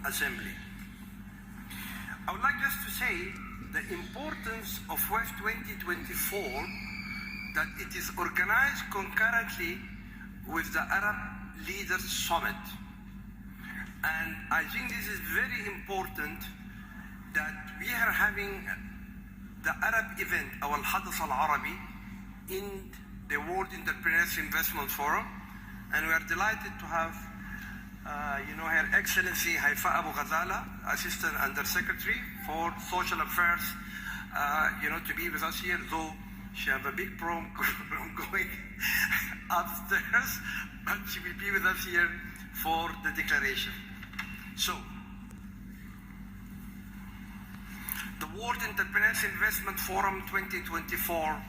Assembly. I would like just to say the importance of WEF 2024, that it is organized concurrently with the Arab Leaders Summit. And I think this is very important that we are having the Arab event, our Al-Hadath Al-Arabi, in the World Entrepreneurs Investment Forum. And we are delighted to have Her Excellency Haifa Abu Ghazala, Assistant Undersecretary for Social Affairs, to be with us here, though she has a big problem going upstairs, but she will be with us here for the declaration. So, the World Entrepreneurs Investment Forum 2024,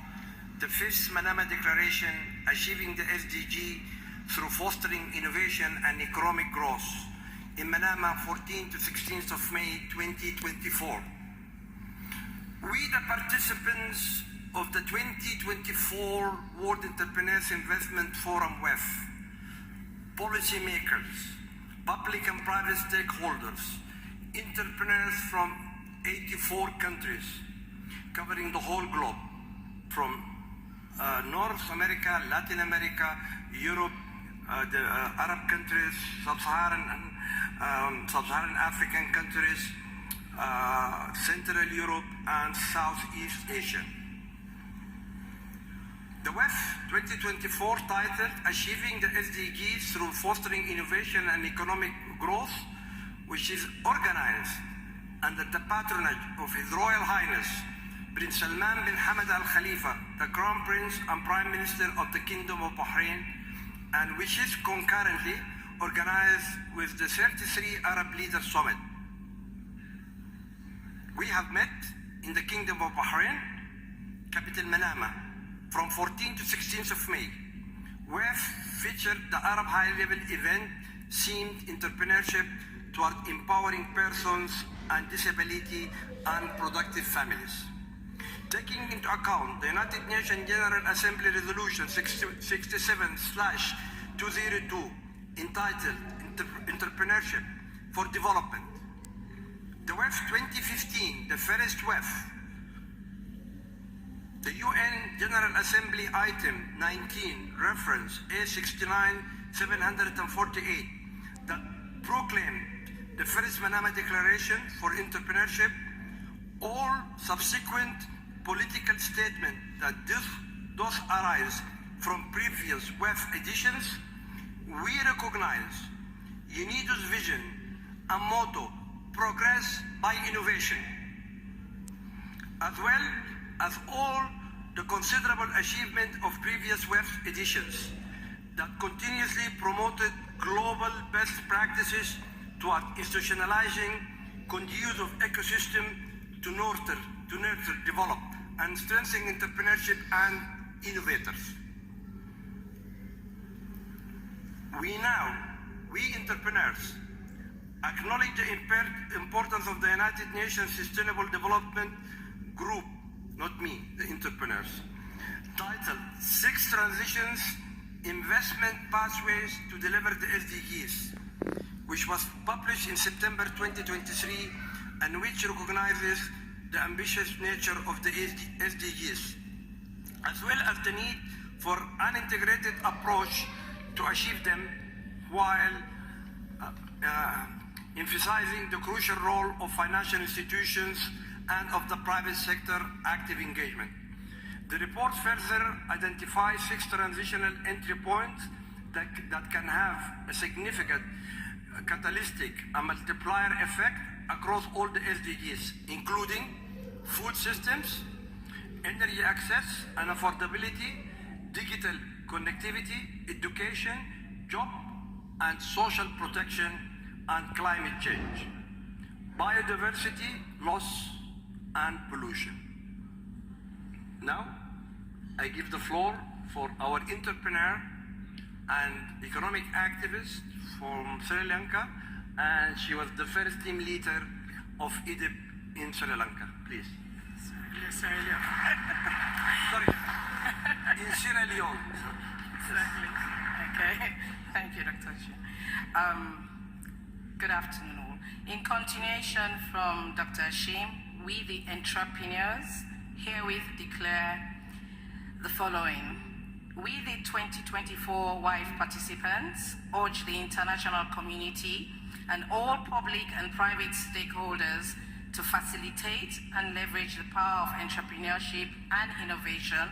the fifth Manama Declaration, achieving the SDG through fostering innovation and economic growth in Manama, 14th to 16th of May 2024. We, the participants of the 2024 World Entrepreneurs Investment Forum WEF, policymakers, public and private stakeholders, entrepreneurs from 84 countries, covering the whole globe, from North America, Latin America, Europe, the Arab countries, Sub-Saharan African countries, Central Europe, and Southeast Asia. The WEF 2024, titled Achieving the SDGs Through Fostering Innovation and Economic Growth, which is organized under the patronage of His Royal Highness Prince Salman bin Hamad Al Khalifa, the Crown Prince and Prime Minister of the Kingdom of Bahrain, and which is concurrently organized with the 33 Arab Leaders Summit. We have met in the Kingdom of Bahrain, capital Manama, from 14th to 16th of May. WEF featured the Arab high-level event themed entrepreneurship toward empowering persons and disability and productive families. Taking into account the United Nations General Assembly Resolution 67/202 entitled Entrepreneurship for Development, the WEF 2015, the first WEF, the UN General Assembly Item 19, reference A69-748, that proclaimed the first Manama Declaration for Entrepreneurship. All subsequent political statements that those arise from previous WEF editions, we recognize UNIDO's vision and motto, progress by innovation, as well as all the considerable achievement of previous WEF editions that continuously promoted global best practices toward institutionalizing conducive ecosystem to nurture, develop, and strengthen entrepreneurship and innovators. We entrepreneurs, acknowledge the importance of the United Nations Sustainable Development Group, not me, the entrepreneurs, titled 6 Transitions Investment Pathways to Deliver the SDGs, which was published in September 2023 and which recognizes the ambitious nature of the SDGs, as well as the need for an integrated approach to achieve them, while emphasizing the crucial role of financial institutions and of the private sector active engagement. The report further identifies 6 transitional entry points that can have a significant catalytic and multiplier effect across all the SDGs, including food systems, energy access and affordability, digital connectivity, education, job and social protection, and climate change, biodiversity loss and pollution. Now, I give the floor for our entrepreneur and economic activist from Sri Lanka, and she was the first team leader of IDIB in Sri Lanka. Please. Sierra Leone. Sorry, in Sierra Leone. Exactly. Okay. Thank you, Dr. Shi. Good afternoon all. In continuation from Dr. Ashim, we the entrepreneurs herewith declare the following. We the 2024 WIFE participants urge the international community and all public and private stakeholders to facilitate and leverage the power of entrepreneurship and innovation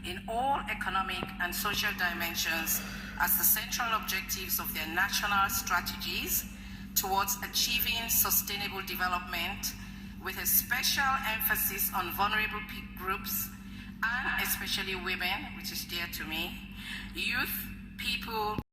in all economic and social dimensions as the central objectives of their national strategies towards achieving sustainable development, with a special emphasis on vulnerable groups and especially women, which is dear to me, youth, people,